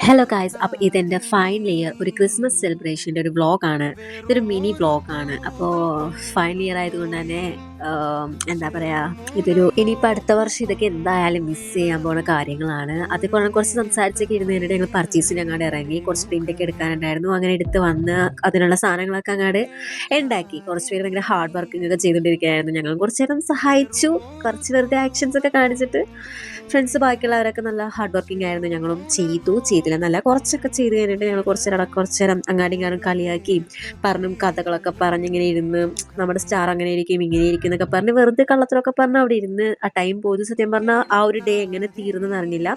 Hello guys, അപ്പോൾ ഇതെൻ്റെ final year ഒരു ക്രിസ്മസ് സെലിബ്രേഷൻ്റെ ഒരു വ്ളോഗാണ്. ഇതൊരു മിനി വ്ളോഗാണ്. അപ്പോൾ ഫൈനൽ ഇയർ ആയതുകൊണ്ട് തന്നെ എന്താ പറയുക, ഇനിയിപ്പോൾ അടുത്ത വർഷം ഇതൊക്കെ എന്തായാലും മിസ് ചെയ്യാൻ പോകുന്ന കാര്യങ്ങളാണ്. അതിപ്പോൾ കുറച്ച് സംസാരിച്ചൊക്കെ ഇരുന്ന് കഴിഞ്ഞിട്ട് ഞങ്ങൾ പർച്ചേസിന് അങ്ങോട്ട് ഇറങ്ങി. കുറച്ച് പ്രിൻ്റൊക്കെ എടുക്കാനുണ്ടായിരുന്നു. അങ്ങനെ എടുത്ത് വന്ന് അതിനുള്ള സാധനങ്ങളൊക്കെ അങ്ങോട്ട് ഉണ്ടാക്കി. കുറച്ച് പേര് ഭയങ്കര ഹാർഡ് വർക്കിംഗ് ഒക്കെ ചെയ്തുകൊണ്ടിരിക്കുകയായിരുന്നു. ഞങ്ങൾ കുറച്ച് നേരം സഹായിച്ചു, കുറച്ച് വെറുതെ ആക്ഷൻസ് ഒക്കെ കാണിച്ചിട്ട്. ഫ്രണ്ട്സ് ബാക്കിയുള്ളവരൊക്കെ നല്ല ഹാർഡ് വർക്കിംഗ് ആയിരുന്നു. ഞങ്ങളും ചെയ്തില്ല നല്ല കുറച്ചൊക്കെ ചെയ്ത് കഴിഞ്ഞിട്ട് ഞങ്ങൾ കുറച്ച് നേരം അങ്ങാടിങ്ങാനും കളിയാക്കി പറഞ്ഞും കഥകളൊക്കെ പറഞ്ഞിങ്ങനെ ഇരുന്ന് നമ്മുടെ സ്റ്റാർ അങ്ങനെ ഇരിക്കും ഇങ്ങനെ ഇരിക്കും എന്നൊക്കെ പറഞ്ഞ് വെറുതെ കള്ളത്തിലൊക്കെ പറഞ്ഞ് അവിടെ ഇരുന്ന് ആ ടൈം പോയത്. സത്യം പറഞ്ഞാൽ ആ ഒരു ഡേ എങ്ങനെ തീർന്നെന്ന് അറിഞ്ഞില്ല.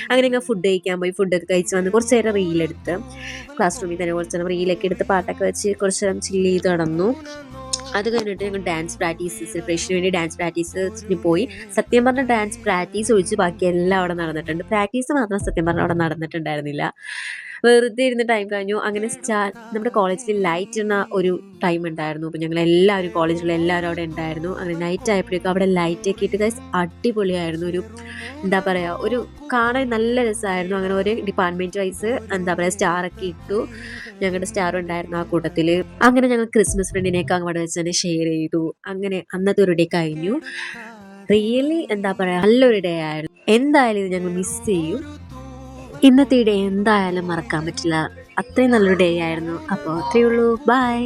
അങ്ങനെ ഞങ്ങൾ ഫുഡ് കഴിക്കാൻ പോയി. ഫുഡൊക്കെ കഴിച്ച് വന്ന് കുറച്ച് നേരം റീലെടുത്ത് ക്ലാസ് റൂമിൽ തന്നെ കുറച്ച് നേരം റീലൊക്കെ എടുത്ത് പാട്ടൊക്കെ വെച്ച് കുറച്ച് നേരം ചില്ല് ചെയ്ത് നടന്നു. അത് കഴിഞ്ഞിട്ട് ഞങ്ങൾ ഡാൻസ് പ്രാക്ടീസ് സെലിബ്രേഷന് വേണ്ടി ഡാൻസ് പ്രാക്ടീസിന് പോയി. സത്യം പറഞ്ഞാൽ ഡാൻസ് പ്രാക്ടീസ് ഒഴിച്ച് ബാക്കി എല്ലാം അവിടെ നടന്നിട്ടുണ്ട്. പ്രാക്ടീസ് മാത്രം സത്യം പറഞ്ഞാൽ അവിടെ നടന്നിട്ടുണ്ടായിരുന്നില്ല. വെറുതെ ഇരുന്ന് ടൈം കഴിഞ്ഞു. അങ്ങനെ നമ്മുടെ കോളേജിൽ ലൈറ്റ് ഇടുന്ന ഒരു ടൈം ഉണ്ടായിരുന്നു. അപ്പോൾ ഞങ്ങൾ എല്ലാവരും കോളേജിലുള്ള എല്ലാവരും അവിടെ ഉണ്ടായിരുന്നു. അങ്ങനെ നൈറ്റ് ആയപ്പോഴേക്കും അവിടെ ലൈറ്റൊക്കെ ഇട്ട് ഗൈസ് അടിപൊളിയായിരുന്നു. എന്താ പറയുക, ഒരു കാണാൻ നല്ല രസമായിരുന്നു. അങ്ങനെ ഒരു ഡിപ്പാർട്ട്മെൻറ്റ് വൈസ് എന്താ പറയുക സ്റ്റാറൊക്കെ ഇട്ടു. ഞങ്ങളുടെ സ്റ്റാറും ഉണ്ടായിരുന്നു ആ കൂട്ടത്തിൽ. അങ്ങനെ ഞങ്ങൾ ക്രിസ്മസ് ഫ്രണ്ടിനെയൊക്കെ അങ്ങോട്ട് വെച്ച് തന്നെ ഷെയർ ചെയ്തു. അങ്ങനെ അന്നത്തെ ഒരു ഡേ കഴിഞ്ഞു. റിയലി എന്താ പറയുക, നല്ലൊരു ഡേ ആയിരുന്നു. എന്തായാലും ഇത് ഞങ്ങൾ മിസ് ചെയ്യും. ഇന്നത്തെ ഡേ എന്തായാലും മറക്കാൻ പറ്റില്ല. അത്രയും നല്ലൊരു ഡേ ആയിരുന്നു. അപ്പോൾ അത്രയേ ഉള്ളൂ. ബൈ.